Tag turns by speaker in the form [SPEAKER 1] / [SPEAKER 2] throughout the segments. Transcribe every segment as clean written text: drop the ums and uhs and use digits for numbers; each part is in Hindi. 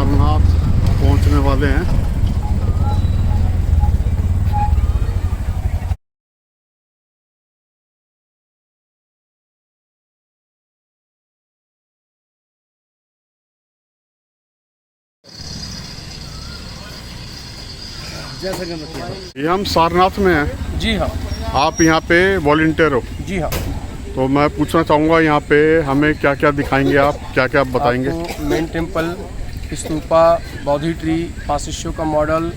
[SPEAKER 1] सारनाथ पहुंचने वाले हैं। ये हम सारनाथ में हैं।
[SPEAKER 2] जी हाँ।
[SPEAKER 1] आप यहाँ पे वॉलंटियर हो?
[SPEAKER 2] जी हाँ।
[SPEAKER 1] तो मैं पूछना चाहूँगा यहाँ पे हमें क्या क्या दिखाएंगे आप, क्या क्या बताएंगे?
[SPEAKER 2] आपको मेन टेम्पल, स्तूपा, बौद्धि ट्री, 5 शिष्यों का मॉडल,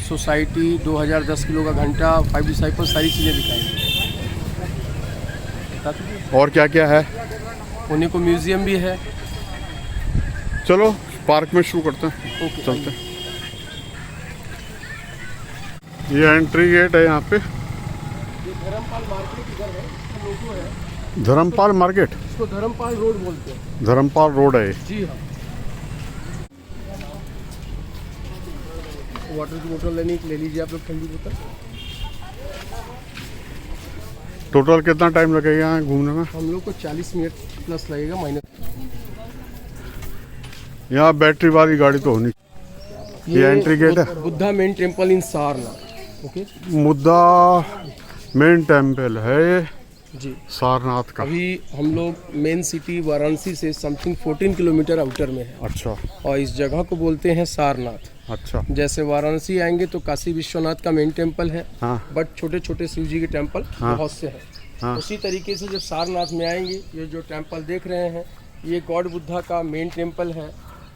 [SPEAKER 2] सोसाइटी, 2010 किलो का घंटा, 5 डिसाइपल, सारी चीज़ें दिखाएंगे।
[SPEAKER 1] और क्या क्या है?
[SPEAKER 2] पुणे को म्यूजियम भी है।
[SPEAKER 1] चलो पार्क में शुरू करते हैं।
[SPEAKER 2] ओके,
[SPEAKER 1] चलते हैं। ये एंट्री गेट है यहाँ पे।
[SPEAKER 2] ये धर्मपाल मार्केट इधर है, इसका लोगो है।
[SPEAKER 1] धर्मपाल मार्केट?
[SPEAKER 2] इसको धर्मपाल रोड बोलते हैं।
[SPEAKER 1] धर्मपाल रोड है।
[SPEAKER 2] जी हाँ। वाटर की बोतल लेनी ले लीजिए आप लोग, ठंडी बोतल।
[SPEAKER 1] टोटल कितना टाइम लगेगा यहाँ घूमने में?
[SPEAKER 2] हम लोग को 40 मिनट प्लस लगेगा माइनस।
[SPEAKER 1] यहाँ बैटरी वाली गाड़ी तो होनी। ये एंट्री गेट है।
[SPEAKER 2] Buddha main temple in Sarnath. Okay,
[SPEAKER 1] मुद्दा मेन टेम्पल है
[SPEAKER 2] जी
[SPEAKER 1] सारनाथ का।
[SPEAKER 2] अभी हम लोग मेन सिटी वाराणसी से समथिंग 14 किलोमीटर आउटर में है।
[SPEAKER 1] अच्छा
[SPEAKER 2] और इस जगह को बोलते हैं सारनाथ।
[SPEAKER 1] अच्छा।
[SPEAKER 2] जैसे वाराणसी आएंगे तो काशी विश्वनाथ का मेन टेम्पल है।
[SPEAKER 1] हाँ
[SPEAKER 2] बट छोटे छोटे शिव जी के टेम्पल
[SPEAKER 1] हाँ,
[SPEAKER 2] बहुत से हैं।
[SPEAKER 1] हाँ,
[SPEAKER 2] उसी तरीके से जब सारनाथ में आएंगे, ये जो टेम्पल देख रहे हैं ये गॉड बुद्धा का मेन टेम्पल है।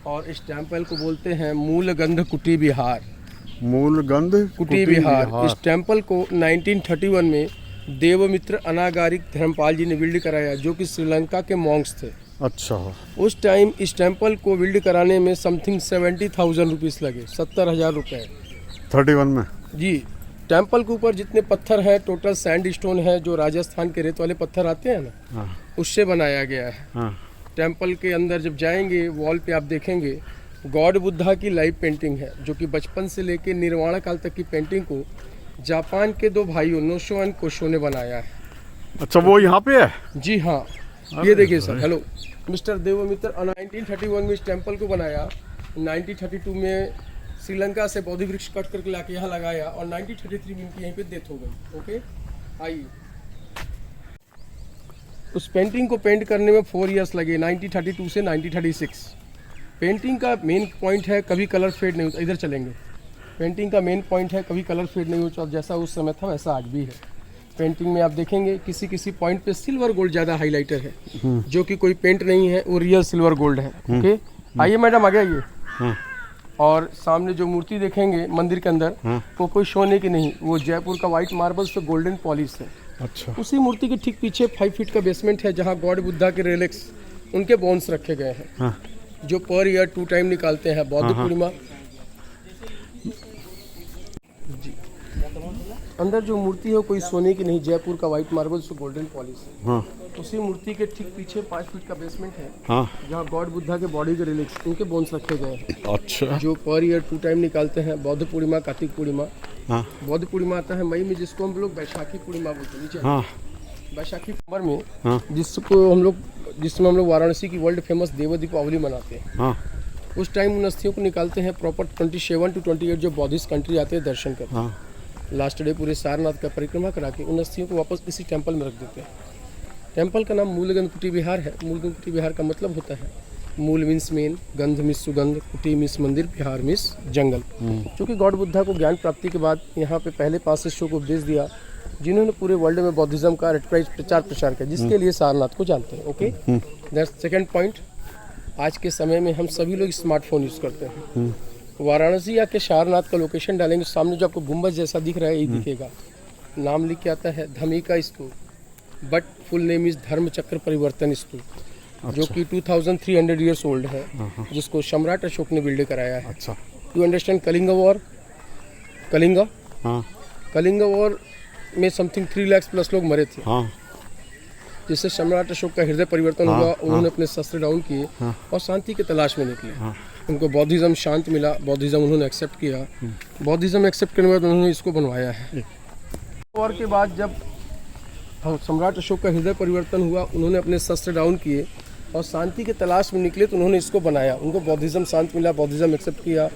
[SPEAKER 2] और इस टेम्पल को बोलते हैं मूलगंध कुटी विहार।
[SPEAKER 1] मूलगंध
[SPEAKER 2] कुटी विहार। इस टेम्पल को 1931 में देवमित्र अनागारिक धर्मपाल जी ने बिल्ड कराया, जो कि श्रीलंका के मॉन्क्स थे।
[SPEAKER 1] अच्छा।
[SPEAKER 2] उस टाइम इस टेम्पल को बिल्ड कराने में समथिंग 70,000 रुपीज़ लगे, 70,000 रुपये।
[SPEAKER 1] 31 में?
[SPEAKER 2] जी। टेम्पल के ऊपर जितने पत्थर हैं, टोटल सैंड स्टोन है, जो राजस्थान के रेत वाले पत्थर आते हैं ना,
[SPEAKER 1] हाँ
[SPEAKER 2] उससे बनाया गया है।
[SPEAKER 1] हाँ।
[SPEAKER 2] टेम्पल के अंदर जब जाएंगे, वॉल पे आप देखेंगे गॉड बुद्धा की लाइव पेंटिंग है, जो कि बचपन से लेकर निर्वाण काल तक की पेंटिंग को जापान के 2 भाइयों नोशो एंड कोशो ने बनाया है।
[SPEAKER 1] अच्छा, वो यहाँ पे है?
[SPEAKER 2] जी हाँ। ये देखिए सर, हेलो मिस्टर देवमित्र 1931 में इस टेम्पल को बनाया। 1932 में श्रीलंका से बौद्धि वृक्ष कट करके लाके यहाँ लगाया और 1933 में इनकी यहीं पे डेथ हो गई। ओके, आइए। उस पेंटिंग को पेंट करने में 4 इयर्स लगे, 1932 से 1936। पेंटिंग का मेन पॉइंट है कभी कलर फेड नहीं होता। इधर चलेंगे। पेंटिंग का मेन पॉइंट है कभी कलर फेड नहीं होता। जैसा उस समय था वैसा आज भी है। पेंटिंग में आप देखेंगे किसी किसी पॉइंट पे सिल्वर गोल्ड ज़्यादा हाईलाइटर है, जो कि कोई पेंट नहीं है, वो रियल सिल्वर गोल्ड है। ओके, आइए मैडम, आगे आइए। और सामने जो मूर्ति देखेंगे मंदिर के अंदर, वो कोई सोने की नहीं, वो जयपुर का व्हाइट मार्बल से गोल्डन पॉलिश है।
[SPEAKER 1] अच्छा।
[SPEAKER 2] उसी मूर्ति के ठीक पीछे 5 फीट का बेसमेंट है, जहाँ गॉड बुद्धा के रेलिक्स, उनके बोन्स रखे गए हैं।
[SPEAKER 1] हाँ।
[SPEAKER 2] जो पर ईयर 2 टाइम निकालते हैं, बौद्ध पूर्णिमा। जी। अंदर जो मूर्ति है कोई सोने की नहीं, जयपुर का व्हाइट मार्बल से गोल्डन पॉलिश है।
[SPEAKER 1] हाँ।
[SPEAKER 2] उसी मूर्ति के ठीक पीछे 5 फीट का बेसमेंट है,
[SPEAKER 1] हाँ।
[SPEAKER 2] जहाँ गॉड बुद्धा के बॉडी के रिलिक्स, उनके बोन्स रखे गए हैं।
[SPEAKER 1] अच्छा।
[SPEAKER 2] जो पर ईयर 2 टाइम निकालते हैं, बौद्ध पूर्णिमा, कार्तिक पूर्णिमा।
[SPEAKER 1] हाँ।
[SPEAKER 2] बौद्ध पूर्णिमा आता है मई में, जिसको हम लोग बैशाखी पूर्णिमा बोलते हैं। नीचे
[SPEAKER 1] हाँ।
[SPEAKER 2] बैशाखी नवंबर में,
[SPEAKER 1] हाँ।
[SPEAKER 2] जिसमें हम लोग वाराणसी की वर्ल्ड फेमस देव दीपावली मनाते हैं।
[SPEAKER 1] हाँ।
[SPEAKER 2] उस टाइम उन अस्थियों को निकालते हैं प्रॉपर 27 to 28 जो बौद्धिस्ट कंट्री आते हैं दर्शन करते हैं।
[SPEAKER 1] हाँ।
[SPEAKER 2] लास्ट डे पूरे सारनाथ का परिक्रमा करा के उन अस्थियों को वापस इसी टेम्पल में रख देते हैं। टेम्पल का नाम मूलगंध कुटी विहार है। मूलगंध कुटी विहार का मतलब होता है, मूल मीन्स मेन, गंध मिस सुगंध, कुटी मिस मंदिर, विहार मिस जंगल। क्योंकि गॉड बुद्धा को ज्ञान प्राप्ति के बाद यहाँ पे पहले 5 शिष्यों को उपदेश दिया, जिन्होंने पूरे वर्ल्ड में बौद्धिज्म का प्रचार प्रसार किया, जिसके लिए सारनाथ को जानते हैं। Okay, that's second point. आज के समय में हम सभी लोग स्मार्टफोन यूज़ करते हैं। वाराणसी या के सारनाथ का लोकेशन डालेंगे, सामने जो आपको गुम्बद जैसा दिख रहा है यही दिखेगा। नाम लिख के आता है धमिका स्तूप, बट फुल नेम इज धर्म चक्र परिवर्तन स्तूप। अच्छा। जो कि 2300 ईयर्स ओल्ड है, जिसको सम्राट अशोक ने बिल्ड कराया है।
[SPEAKER 1] अच्छा।
[SPEAKER 2] You understand Kalinga war? Kalinga,
[SPEAKER 1] हाँ।
[SPEAKER 2] कलिंग वॉर में समथिंग 3 लाख प्लस लोग मरे थे।
[SPEAKER 1] हाँ।
[SPEAKER 2] जिससे सम्राट अशोक का हृदय परिवर्तन हुआ। उन्होंने अपने शस्त्र डाउन किए और शांति की तलाश में निकले। उनको बौद्धिज्म शांत मिला, बौद्धिज्म उन्होंने एक्सेप्ट किया। बौद्धिज्म एक्सेप्ट करने के बाद उन्होंने इसको बनवाया है। वॉर के बाद जब सम्राट अशोक का हृदय परिवर्तन हुआ, उन्होंने अपने शस्त्र डाउन किए और शांति के तलाश में निकले तो उन्होंने इसको बनाया। उनको बौद्धिज्म शांत मिला, बौद्धिज्म एक्सेप्ट किया,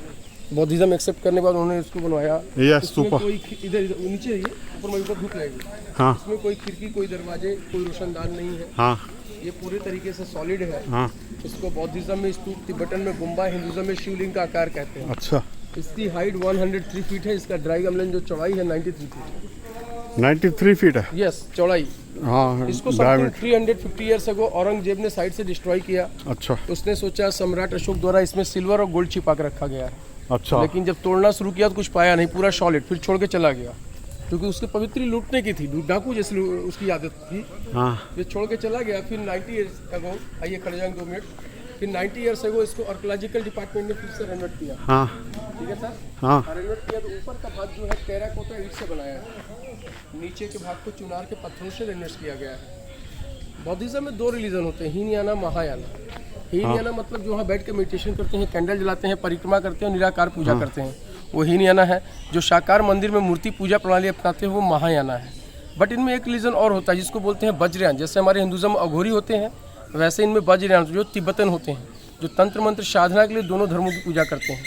[SPEAKER 2] बौद्धिज्म एक्सेप्ट करने के बाद उन्होंने इसको बनवाया।
[SPEAKER 1] ये
[SPEAKER 2] इसमें
[SPEAKER 1] स्तूपा।
[SPEAKER 2] कोई इधर नीचे रहिए, ऊपर मैं ऊपर धूप लगेगी।
[SPEAKER 1] हाँ
[SPEAKER 2] इसमें कोई खिड़की, कोई दरवाजे, कोई रोशनदान नहीं है।
[SPEAKER 1] हाँ
[SPEAKER 2] ये पूरे तरीके से सॉलिड है।
[SPEAKER 1] हाँ।
[SPEAKER 2] इसको बौद्धिज्म में स्तूप, तिब्बतन में गुम्बा, हिंदुज्म में शिवलिंग का आकार कहते हैं।
[SPEAKER 1] अच्छा।
[SPEAKER 2] इसकी हाइट 103 फीट है। इसका ड्राई गमलन जो चौड़ाई है 93 फीट
[SPEAKER 1] 93 फीट है।
[SPEAKER 2] है। यस, चौड़ाई।
[SPEAKER 1] हाँ
[SPEAKER 2] इसको
[SPEAKER 1] डायमीटर।
[SPEAKER 2] 350 ईयर्स अगो औरंगजेब ने साइड से डिस्ट्रॉय किया।
[SPEAKER 1] अच्छा
[SPEAKER 2] उसने सोचा सम्राट अशोक द्वारा इसमें सिल्वर और गोल्ड छिपा कर रखा गया है।
[SPEAKER 1] अच्छा।
[SPEAKER 2] लेकिन जब तोड़ना शुरू किया तो कुछ पाया नहीं, पूरा सॉलिड, फिर छोड़ के चला गया क्योंकि उसकी पवित्री लूटने की थी, डाकू जैसी उसकी आदत थी।
[SPEAKER 1] हाँ
[SPEAKER 2] ये छोड़ के चला गया। फिर 90 ईयर्स अगो, आइए खड़े जाएंगे 2 मिनट, फिर 90 ईयर्स अगो इसको आर्कोलॉजिकल डिपार्टमेंट ने फिर से रेनोवेट किया।
[SPEAKER 1] हाँ
[SPEAKER 2] ठीक है सर।
[SPEAKER 1] हाँ
[SPEAKER 2] रेनोवेट किया तो ऊपर का भाग जो है टेराकोटा ईंट से बनाया है, नीचे के भाग को चुनार के पत्थरों से रेनोवेट किया गया है। बौद्धिज्म में 2 रिलीजन होते हैं, हीनयाना, महायाना। हीनयाना मतलब जो वहाँ बैठ के मेडिटेशन करते हैं, कैंडल जलाते हैं, परिक्रमा करते हैं, निराकार पूजा करते हैं, वो हीनयाना है। जो साकार मंदिर में मूर्ति पूजा प्रणाली अपनाते हैं वो महायाना है। बट इनमें एक रिलीजन और होता है जिसको बोलते हैं वज्रयान। जैसे हमारे हिंदुज्म में अघोरी होते हैं, वैसे इनमें वज्रयान जो तिब्बतन होते हैं, जो तंत्र मंत्र साधना के लिए दोनों धर्मों की पूजा करते हैं।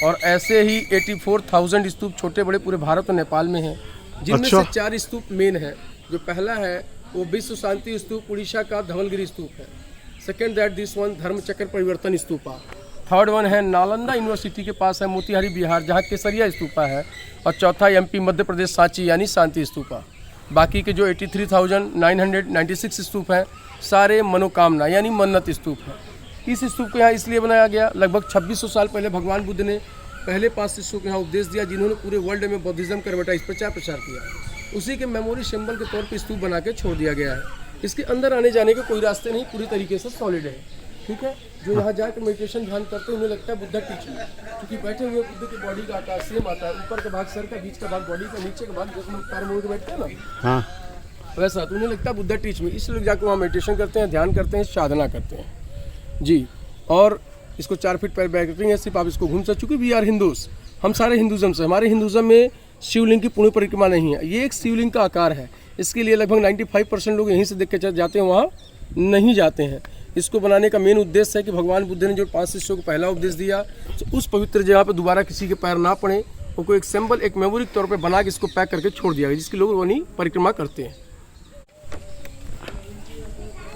[SPEAKER 2] और ऐसे ही 84,000 स्तूप छोटे बड़े पूरे भारत और नेपाल में हैं, जिनमें
[SPEAKER 1] अच्छा।
[SPEAKER 2] से 4 स्तूप मेन है। जो पहला है वो विश्व शांति स्तूप उड़ीसा का धवलगिरी स्तूप है। सेकेंड दैट दिस वन धर्म चक्र परिवर्तन स्तूपा। थर्ड वन है नालंदा यूनिवर्सिटी के पास है मोतिहारी बिहार, जहाँ केसरिया स्तूपा है। और चौथा MP मध्य प्रदेश सांची यानी शांति स्तूपा। बाकी के जो 83,996 स्तूप हैं सारे मनोकामना यानी मन्नत स्तूप हैं। इस स्तूप को यहाँ इसलिए बनाया गया, लगभग 2600 साल पहले भगवान बुद्ध ने पहले 5 शिष्यों को यहाँ उपदेश दिया, जिन्होंने पूरे वर्ल्ड में बौद्धिज्म का एडवर्टाइज प्रचार किया। उसी के मेमोरी सिंबल के तौर पर स्तूप बना के छोड़ दिया गया है। इसके अंदर आने जाने के कोई रास्ते नहीं, पूरी तरीके से सॉलिड है। ठीक है। जो यहाँ जाकर मेडिटेशन ध्यान करते हैं उन्हें लगता है बुद्धा टीच में, क्योंकि बैठे हुए बुद्ध की बॉडी का आकार सेम आता है। ऊपर का भाग सर का, बीच का भाग बॉडी का, नीचे का भाग जैसे लोग पैर मोड़ के बैठते हैं ना,
[SPEAKER 1] हाँ
[SPEAKER 2] वैसा। तो उन्हें लगता है बुद्धा टीच में, इसलिए लोग जाकर वहाँ मेडिटेशन करते हैं, ध्यान करते हैं, साधना करते हैं जी। और इसको 4 फीट पर बैठेंगे है, सिर्फ आप इसको घूम सकते, चूँकि वी आर हिंदूज, हम सारे हिंदुज़म से। हमारे हिंदुज़म में शिवलिंग की पूर्ण परिक्रमा नहीं है, ये एक शिवलिंग का आकार है। इसके लिए लगभग 95% लोग यहीं से देख के जाते हैं, वहाँ नहीं जाते हैं। इसको बनाने का मेन उद्देश्य है कि भगवान बुद्ध ने जो 5 शिष्यों को पहला उपदेश दिया, तो उस पवित्र जगह पर दोबारा किसी के पैर ना पड़े, उनको एक सिंबल, एक मेमोरी के तौर पर बना के इसको पैक करके छोड़ दिया गया, जिसके लोग वहीं परिक्रमा करते हैं।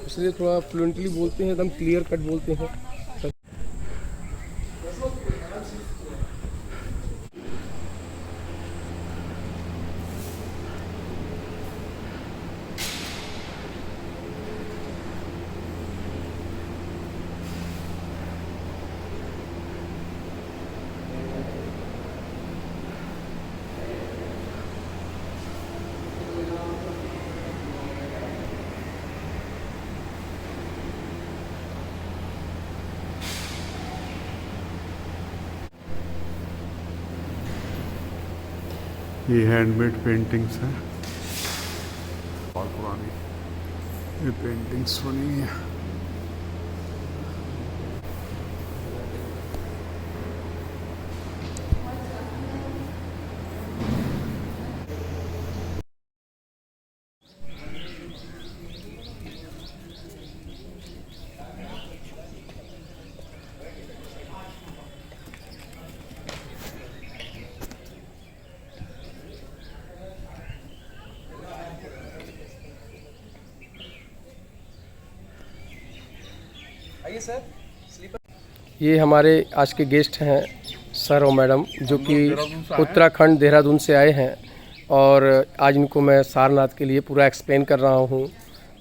[SPEAKER 2] इसलिए थोड़ा फ्लुएंटली बोलते हैं, एकदम क्लियर कट बोलते हैं।
[SPEAKER 1] ये हैंडमेड पेंटिंग्स हैं, बहुत पुरानी ये पेंटिंग्स बनी है।
[SPEAKER 2] आइए सर, स्लीपर। ये हमारे आज के गेस्ट हैं सर और मैडम, जो कि उत्तराखंड देहरादून से आए हैं। और आज इनको मैं सारनाथ के लिए पूरा एक्सप्लेन कर रहा हूँ।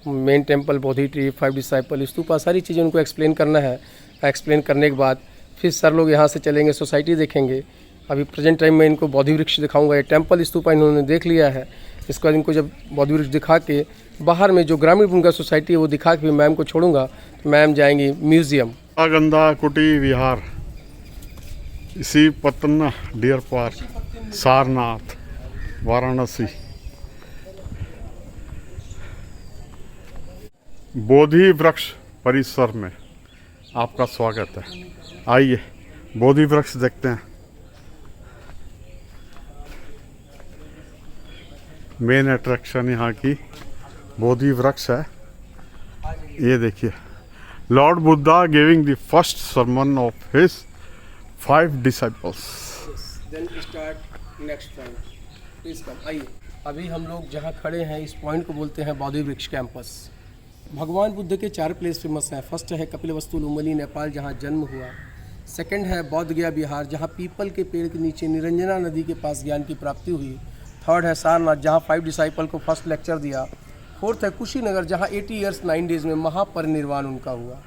[SPEAKER 2] मेन टेम्पल, बोधि ट्री, 5 डिसाइपल, स्तूपा, सारी चीज़ें उनको एक्सप्लेन करना है। एक्सप्लेन करने के बाद फिर सर लोग यहाँ से चलेंगे, सोसाइटी देखेंगे। अभी प्रेजेंट टाइम में इनको बोधि वृक्ष दिखाऊंगा। ये टेम्पल स्तूपा इन्होंने देख लिया है। इसके बाद इनको जब बोधि वृक्ष दिखा के बाहर में जो ग्रामीण उनका सोसाइटी है वो दिखा के मैम को छोड़ूंगा, तो मैम जाएंगी म्यूज़ियम।
[SPEAKER 1] गंदा कुटी विहार, इसी पत्तना डियर पार्क, सारनाथ, वाराणसी। बोधि वृक्ष परिसर में आपका स्वागत है। आइए बोधि वृक्ष देखते हैं। मेन अट्रैक्शन यहाँ की बोधि वृक्ष है। ये देखिए Lord Buddha giving the first sermon of his 5 disciples.
[SPEAKER 2] Then start next point. Please come. आइए, अभी हम लोग जहाँ खड़े हैं इस पॉइंट को बोलते हैं बोधि वृक्ष कैंपस। भगवान बुद्ध के 4 प्लेस फेमस हैं। फर्स्ट है कपिलवस्तु लुम्बिनी नेपाल जहाँ जन्म हुआ। सेकंड है बोध गया बिहार जहाँ पीपल के पेड़ के नीचे निरंजना नदी के पास ज्ञान की प्राप्ति हुई। थर्ड है सारनाथ जहाँ 5 डिसाइपल को फर्स्ट लेक्चर दिया। फोर्थ है कुशीनगर जहाँ 80 ईयर्स 9 डेज में महापरिनिर्वाण उनका हुआ।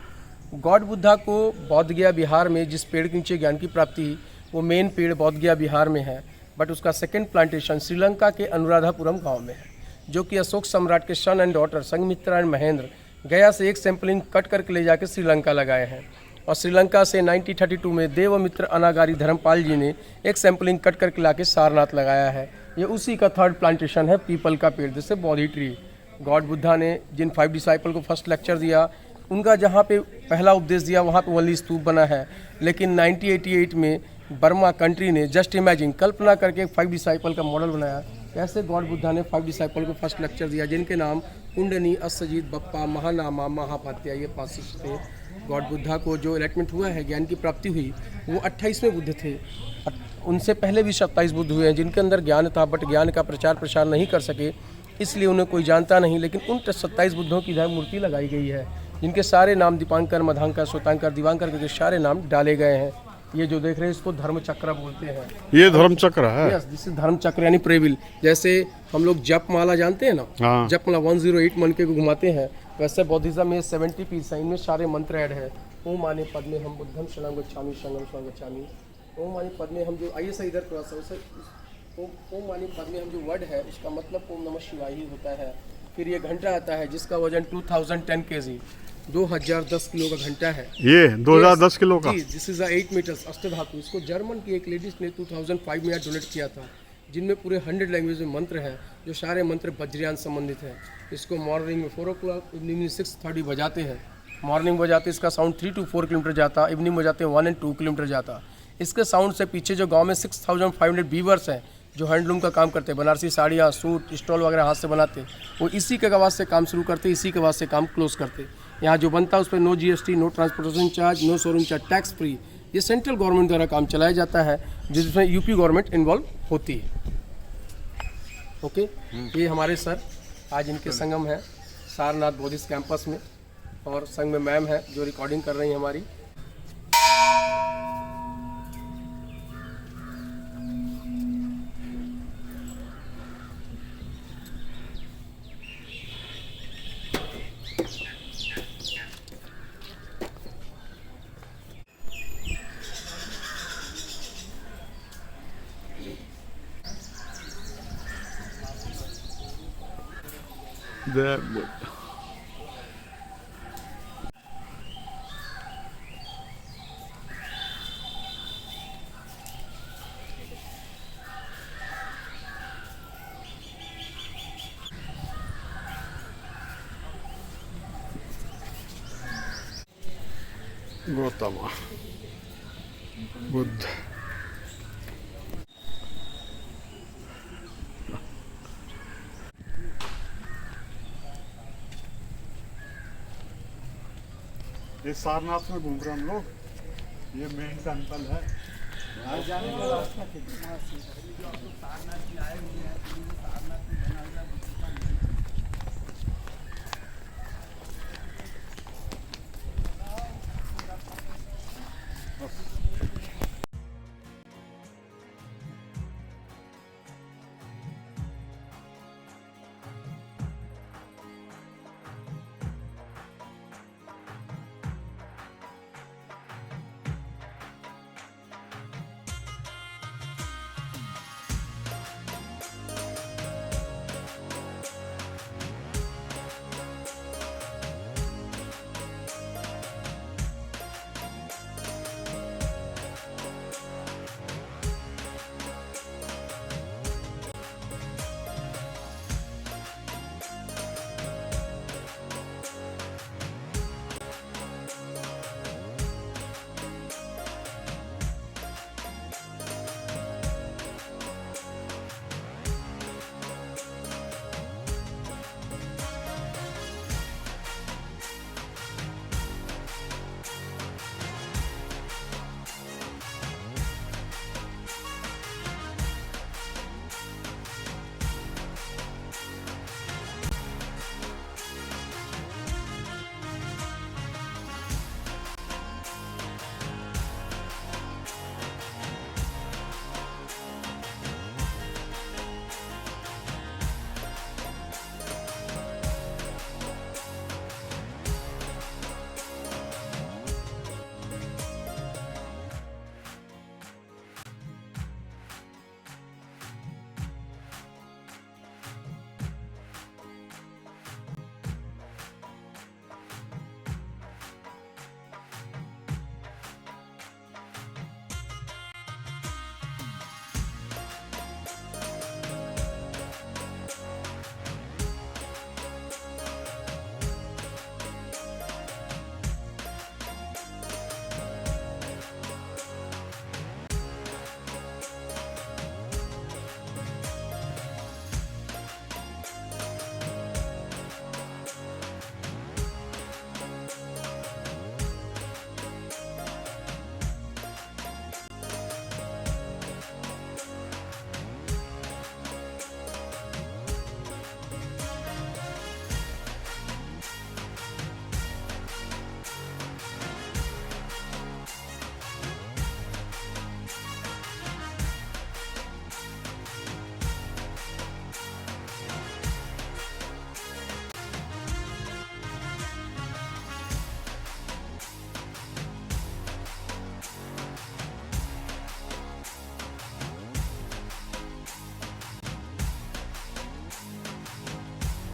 [SPEAKER 2] गॉड बुद्धा को बोध गया बिहार में जिस पेड़ के नीचे ज्ञान की प्राप्ति हुई वो मेन पेड़ बोध गया बिहार में है, बट उसका सेकंड प्लांटेशन श्रीलंका के अनुराधापुरम गांव में है, जो कि अशोक सम्राट के son and daughter Sanghamitra and Mahendra Gaya से एक सैंपलिंग कट करके ले जाकर श्रीलंका लगाए हैं। और श्रीलंका से 1932 में देवमित्र अनागारी धर्मपाल जी ने एक सैंपलिंग कट करके ला के सारनाथ लगाया है। ये उसी का थर्ड प्लांटेशन है पीपल का पेड़, जैसे बोधि ट्री। गॉड बुद्धा ने जिन 5 डिसाइपल को फर्स्ट लेक्चर दिया उनका जहाँ पे पहला उपदेश दिया वहाँ पे वली स्तूप बना है, लेकिन 1988 में बर्मा कंट्री ने जस्ट इमेजिन कल्पना करके 5 डिसाइपल का मॉडल बनाया। ऐसे गॉड बुद्धा ने 5 डिसाइपल को फर्स्ट लेक्चर दिया जिनके नाम कुंडनी, अश्वजीत, बप्पा, महानामा, महापात्या, ये 5 शिष्य थे। गॉड बुद्धा को जो इलेक्टमेंट हुआ है, ज्ञान की प्राप्ति हुई, वो 28वें बुद्ध थे। उनसे पहले भी 27 बुद्ध हुए हैं जिनके अंदर ज्ञान था, बट ज्ञान का प्रचार प्रसार नहीं कर सके, इसलिए उन्हें कोई जानता नहीं। लेकिन उन 27 बुद्धों की इधर मूर्ति लगाई गई है जिनके सारे नाम दीपांकर, मधांकर, श्वेतांकर, दिवांकर के सारे नाम डाले गए हैं। ये जो देख रहे हैं इसको धर्म चक्र बोलते हैं।
[SPEAKER 1] ये धर्म चक्र है।
[SPEAKER 2] यस, दिस इज धर्म चक्र यानी प्रेविल। जैसे हम लोग जप माला जानते हैं ना,
[SPEAKER 1] हाँ।
[SPEAKER 2] जप माला 108 मन के को घुमाते हैं, वैसे बौद्धिज्म में 70 पीस है, इनमें सारे मंत्र ऐड है। ओम माने पद्मे हम बुद्धम शरणं गच्छामि, शरणं शरणं गच्छामि। ओम माने पद्मे हम जो, आइए सर इधर थोड़ा सा, ओम माने पद्मे हम जो वर्ड है इसका मतलब ओम नमः शिवाय ही होता है। फिर ये घंटा आता है जिसका वजन 2010 kg 2010 किलो का घंटा है।
[SPEAKER 1] ये 2010 किलो का।
[SPEAKER 2] दिस इज 8 मीटर्स अष्टधातु। इसको जर्मन की एक लेडीज ने 2005 में डोनेट किया था, जिनमें पूरे 100 लैंग्वेज में मंत्र हैं, जो सारे मंत्र वज्रयान संबंधित हैं। इसको मॉर्निंग में 4 o'clock, इवनिंग में 6:30 बजाते हैं। मॉर्निंग बजाते इसका साउंड 3 to 4 किलोमीटर जाता, इवनिंग बजाते 1 and 2 किलोमीटर जाता। इसके साउंड से पीछे जो गाँव में 6500 वीवर्स हैं जो हैंडलूम का काम करते हैं, बनारसी साड़ियाँ, सूट, स्टॉल वगैरह हाथ से बनाते, वो इसी के आवाज़ से काम शुरू करते, इसी के आवाज़ से काम क्लोज करते। यहाँ जो बनता है उस पर no GST, no transportation charge, no showroom charge, tax free. ये सेंट्रल गवर्नमेंट द्वारा काम चलाया जाता है जिसमें यूपी गवर्नमेंट इन्वॉल्व होती है। ओके, ये हमारे सर आज इनके संगम है सारनाथ बोधिस कैंपस में, और संग में मैम है जो रिकॉर्डिंग कर रही हैं हमारी।
[SPEAKER 1] गौतम बुद्ध। ये सारनाथ में घूम रहे हम लोग। ये मेन टेंपल है। जाने का रास्ता